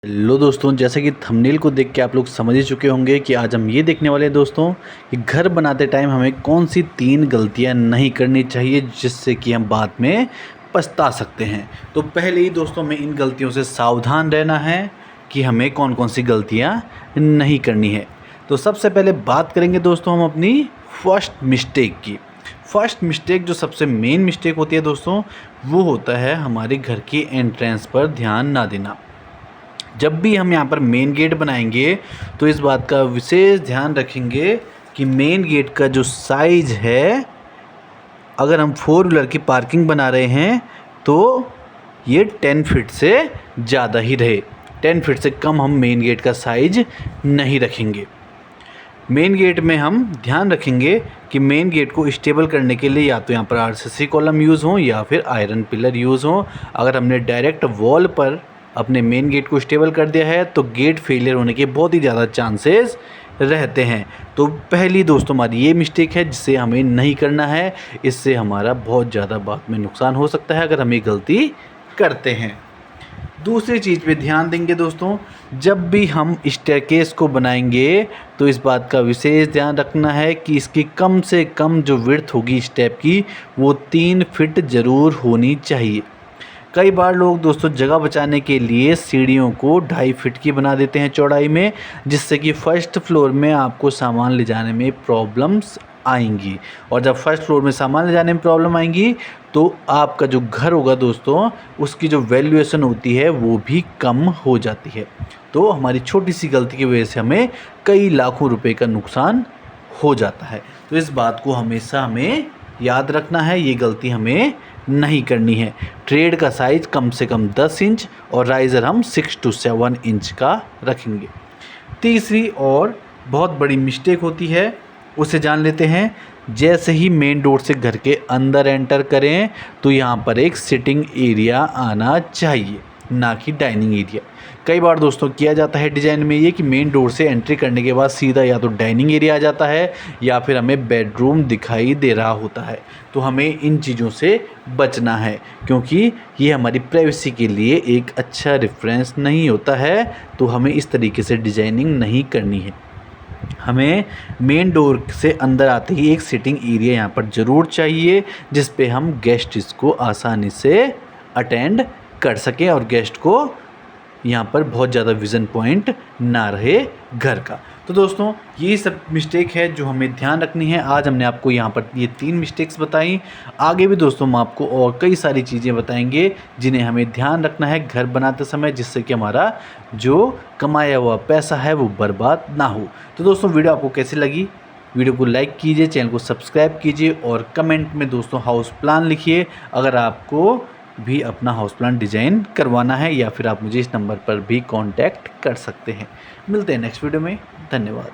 Hello दोस्तों, जैसा कि थंबनेल को देख के आप लोग समझ ही चुके होंगे कि आज हम ये देखने वाले हैं दोस्तों कि घर बनाते टाइम हमें कौन सी 3 गलतियां नहीं करनी चाहिए जिससे कि हम बाद में पछता सकते हैं। तो पहले ही दोस्तों हमें इन गलतियों से सावधान रहना है कि हमें कौन कौन सी गलतियां नहीं करनी है। तो सबसे पहले बात करेंगे दोस्तों हम अपनी फर्स्ट मिस्टेक की। फर्स्ट मिस्टेक जो सबसे मेन मिस्टेक होती है दोस्तों, वो होता है हमारे घर की एंट्रेंस पर ध्यान ना देना। जब भी हम यहाँ पर मेन गेट बनाएंगे तो इस बात का विशेष ध्यान रखेंगे कि मेन गेट का जो साइज़ है, अगर हम 4 व्हीलर की पार्किंग बना रहे हैं तो ये 10 फीट से ज़्यादा ही रहे। 10 फीट से कम हम मेन गेट का साइज नहीं रखेंगे। मेन गेट में हम ध्यान रखेंगे कि मेन गेट को स्टेबल करने के लिए या तो यहाँ पर आरसीसी कॉलम यूज़ हो या फिर आयरन पिलर यूज़ हो। अगर हमने डायरेक्ट वॉल पर अपने मेन गेट को स्टेबल कर दिया है तो गेट फेलियर होने के बहुत ही ज़्यादा चांसेस रहते हैं। तो पहली दोस्तों हमारी ये मिस्टेक है जिसे हमें नहीं करना है। इससे हमारा बहुत ज़्यादा बाद में नुकसान हो सकता है अगर हम ये गलती करते हैं। दूसरी चीज़ पे ध्यान देंगे दोस्तों, जब भी हम स्टेयरकेस को बनाएंगे तो इस बात का विशेष ध्यान रखना है कि इसकी कम से कम जो विड्थ होगी स्टेप की वो 3 फीट ज़रूर होनी चाहिए। कई बार लोग दोस्तों जगह बचाने के लिए सीढ़ियों को 2.5 फीट की बना देते हैं चौड़ाई में, जिससे कि फर्स्ट फ्लोर में आपको सामान ले जाने में प्रॉब्लम्स आएंगी। और जब फर्स्ट फ्लोर में सामान ले जाने में प्रॉब्लम आएंगी तो आपका जो घर होगा दोस्तों उसकी जो वैल्यूएशन होती है वो भी कम हो जाती है। तो हमारी छोटी सी गलती की वजह से हमें कई लाखों रुपए का नुकसान हो जाता है। तो इस बात को हमेशा हमें याद रखना है, ये गलती हमें नहीं करनी है। ट्रेड का साइज़ कम से कम 10 इंच और राइज़र हम 6 to 7 इंच का रखेंगे। तीसरी और बहुत बड़ी मिस्टेक होती है, उसे जान लेते हैं। जैसे ही मेन डोर से घर के अंदर एंटर करें तो यहाँ पर एक सिटिंग एरिया आना चाहिए, ना कि डाइनिंग एरिया। कई बार दोस्तों किया जाता है डिज़ाइन में ये कि मेन डोर से एंट्री करने के बाद सीधा या तो डाइनिंग एरिया आ जाता है या फिर हमें बेडरूम दिखाई दे रहा होता है। तो हमें इन चीज़ों से बचना है क्योंकि ये हमारी प्राइवेसी के लिए एक अच्छा रेफरेंस नहीं होता है। तो हमें इस तरीके से डिज़ाइनिंग नहीं करनी है। हमें मेन डोर से अंदर आते ही एक सिटिंग एरिया यहाँ पर ज़रूर चाहिए जिस पे हम गेस्ट इसको आसानी से अटेंड कर सकें और गेस्ट को यहाँ पर बहुत ज़्यादा विज़न पॉइंट ना रहे घर का। तो दोस्तों ये सब मिस्टेक है जो हमें ध्यान रखनी है। आज हमने आपको यहाँ पर ये 3 मिस्टेक्स बताई। आगे भी दोस्तों हम आपको और कई सारी चीज़ें बताएंगे जिन्हें हमें ध्यान रखना है घर बनाते समय, जिससे कि हमारा जो कमाया हुआ पैसा है वो बर्बाद ना हो। तो दोस्तों वीडियो आपको कैसी लगी? वीडियो को लाइक कीजिए, चैनल को सब्सक्राइब कीजिए और कमेंट में दोस्तों हाउस प्लान लिखिए अगर आपको भी अपना हाउस प्लान डिज़ाइन करवाना है, या फिर आप मुझे इस नंबर पर भी कांटेक्ट कर सकते हैं। मिलते हैं नेक्स्ट वीडियो में। धन्यवाद।